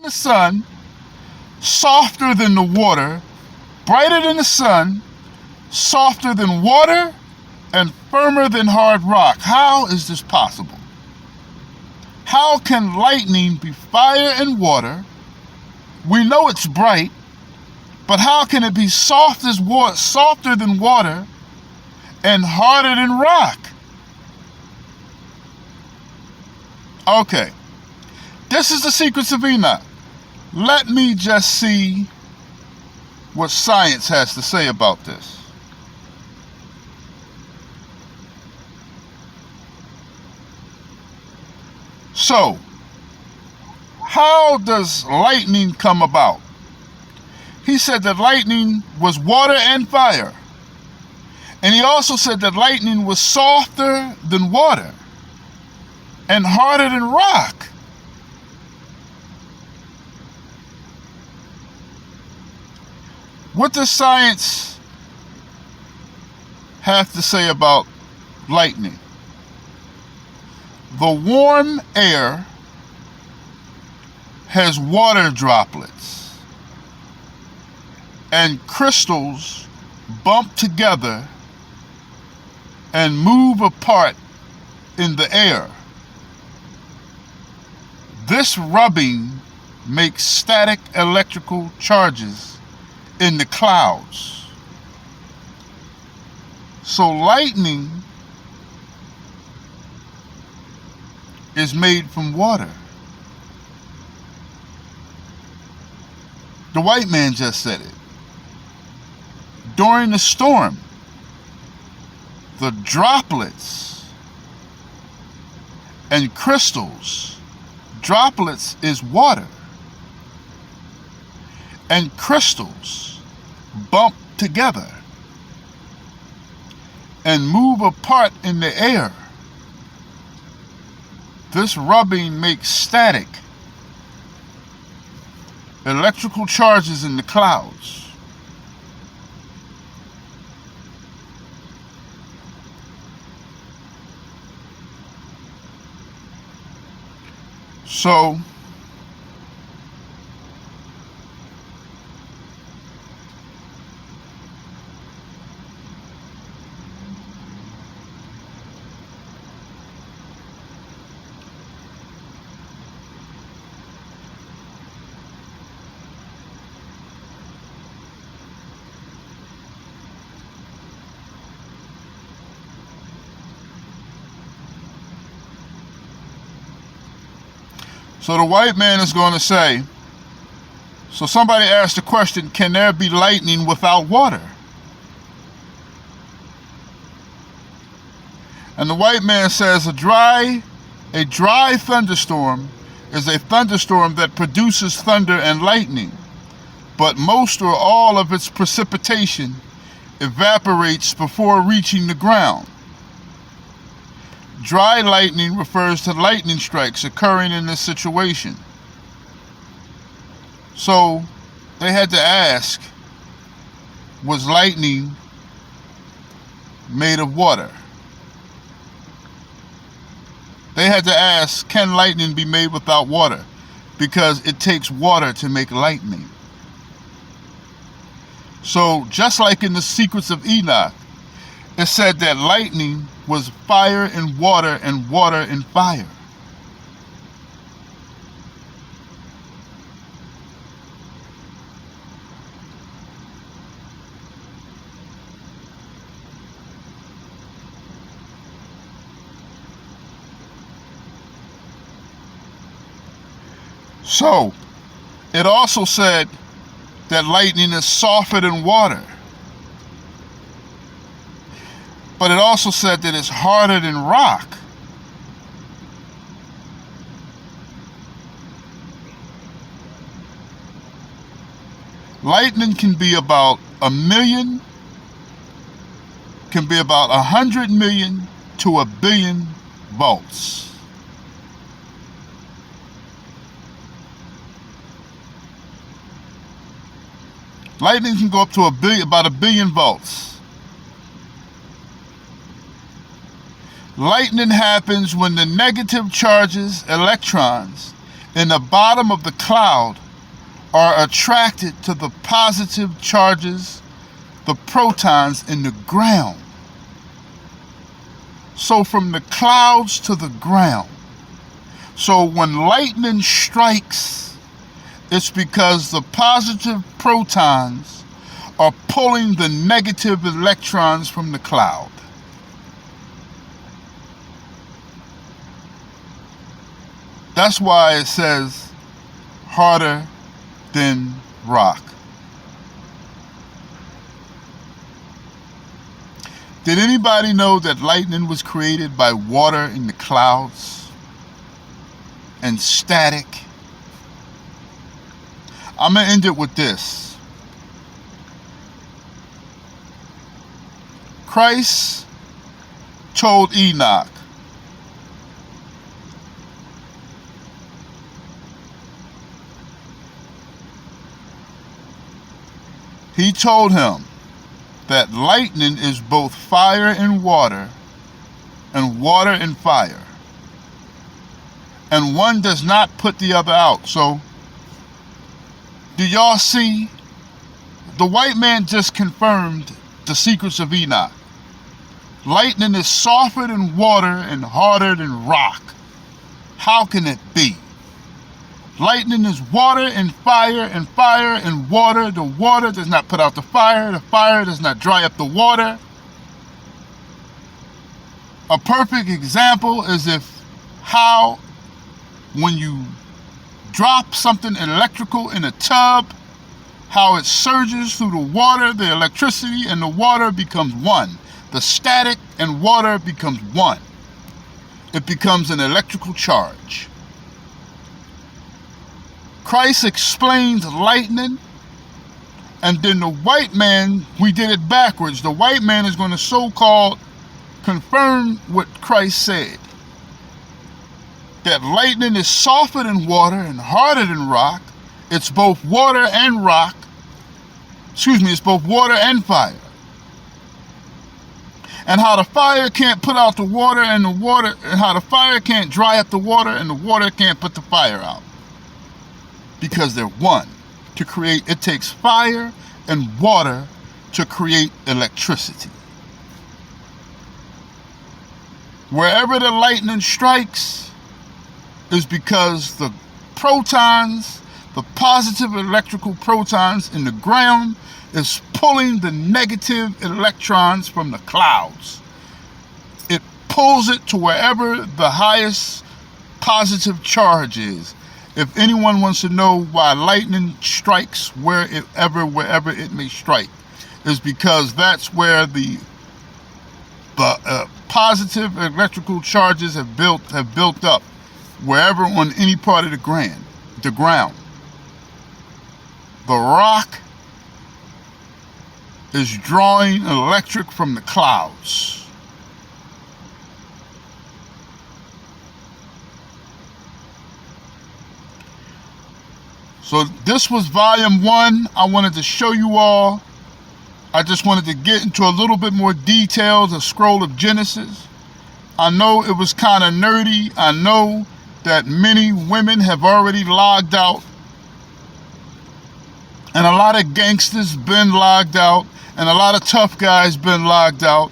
the sun, softer than the water, brighter than the sun, softer than water, and firmer than hard rock. How is this possible? How can lightning be fire and water? We know it's bright, but how can it be softer than water and harder than rock? Okay, this is the secrets of Enoch. Let me just see what science has to say about this. So, how does lightning come about? He said that lightning was water and fire. And he also said that lightning was softer than water and harder than rock. What does science have to say about lightning? The warm air has water droplets, and crystals bump together and move apart in the air. This rubbing makes static electrical charges in the clouds. So lightning is made from water. The white man just said it. During the storm, the droplets and crystals, droplets is water, and crystals bump together and move apart in the air. This rubbing makes static electrical charges in the clouds. So, the white man is going to say, so somebody asked the question, can there be lightning without water? And the white man says a dry thunderstorm is a thunderstorm that produces thunder and lightning, but most or all of its precipitation evaporates before reaching the ground. Dry lightning refers to lightning strikes occurring in this situation. So they had to ask, was lightning made of water? They had to ask, can lightning be made without water? Because it takes water to make lightning. So just like in the secrets of Enoch, it said that lightning was fire and water and fire. So, it also said that lightning is softer than water. But it also said that it's harder than rock. Lightning can be about 100 million to 1 billion volts. Lightning can go up to about 1 billion volts. Lightning happens when the negative charges, electrons, in the bottom of the cloud are attracted to the positive charges, the protons in the ground. So from the clouds to the ground. So when lightning strikes, it's because the positive protons are pulling the negative electrons from the cloud. That's why it says harder than rock. Did anybody know that lightning was created by water in the clouds and static? I'm going to end it with this. Christ told Enoch, he told him that lightning is both fire and water and fire. And one does not put the other out. So, do y'all see? The white man just confirmed the secrets of Enoch. Lightning is softer than water and harder than rock. How can it be? Lightning is water and fire and water. The water does not put out the fire does not dry up the water. A perfect example is how when you drop something electrical in a tub, how it surges through the water, the electricity and the water becomes one. The static and water becomes one. It becomes an electrical charge. Christ explained lightning, and then the white man, we did it backwards. The white man is going to so-called confirm what Christ said. That lightning is softer than water and harder than rock. It's both water and rock. It's both water and fire. And how the fire can't put out the water and how the fire can't dry up the water and the water can't put the fire out. Because they're one. It takes fire and water to create electricity. Wherever the lightning strikes is because the protons, the positive electrical protons in the ground is pulling the negative electrons from the clouds. It pulls it to wherever the highest positive charge is. If anyone wants to know why lightning strikes wherever it may strike, is because that's where the positive electrical charges have built up, wherever on any part of the ground. The rock is drawing electric from the clouds. So this was volume 1. I wanted to show you all. I just wanted to get into a little bit more detail, the scroll of Genesis. I know it was kind of nerdy. I know that many women have already logged out. And a lot of gangsters been logged out. And a lot of tough guys been logged out.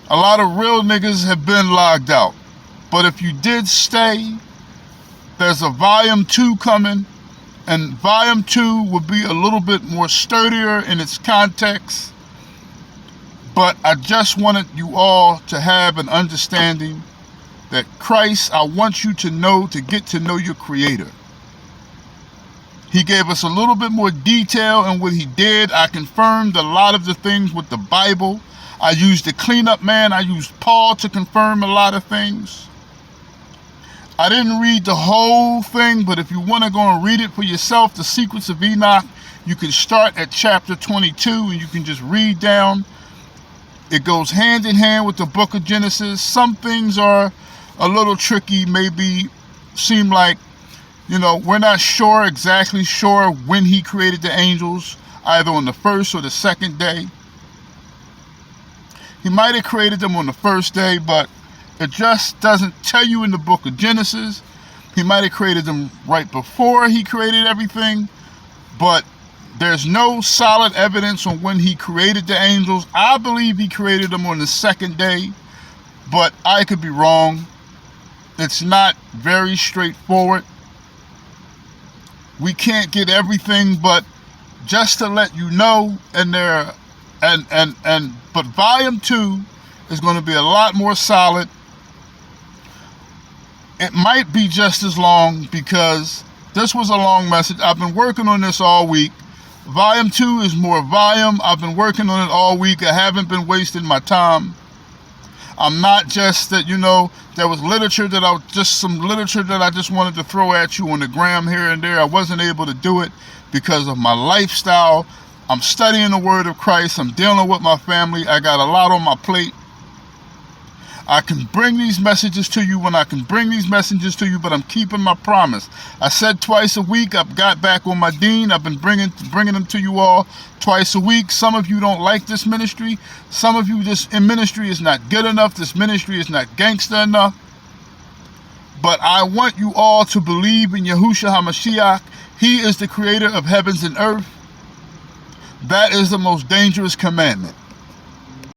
A lot of real niggas have been logged out. But if you did stay, there's a volume 2 coming, and volume 2 will be a little bit more sturdier in its context. But I just wanted you all to have an understanding that Christ, I want you to get to know your Creator. He gave us a little bit more detail in what he did. I confirmed a lot of the things with the Bible. I used the cleanup man. I used Paul to confirm a lot of things. I didn't read the whole thing, but if you want to go and read it for yourself, The Secrets of Enoch, you can start at chapter 22 and you can just read down. It goes hand in hand with the book of Genesis. Some things are a little tricky, maybe seem like, we're not exactly sure when he created the angels, either on the first or the second day. He might have created them on the first day, but it just doesn't tell you in the book of Genesis. He might have created them right before he created everything, but there's no solid evidence on when he created the angels. I believe he created them on the second day, but I could be wrong. It's not very straightforward. We can't get everything, but just to let you know, but volume 2 is going to be a lot more solid. It might be just as long because this was a long message. I've been working on this all week. Volume 2 is more volume. I've been working on it all week. I haven't been wasting my time. I'm not just that, there was some literature that I just wanted to throw at you on the gram here and there. I wasn't able to do it because of my lifestyle. I'm studying the Word of Christ. I'm dealing with my family. I got a lot on my plate. I can bring these messages to you when I can bring these messages to you, but I'm keeping my promise. I said twice a week. I've got back on my dean. I've been bringing them to you all twice a week. Some of you don't like this ministry. Some of you just in ministry is not good enough. This ministry is not gangster enough. But I want you all to believe in Yahushua HaMashiach. He is the creator of heavens and earth. That is the most dangerous commandment.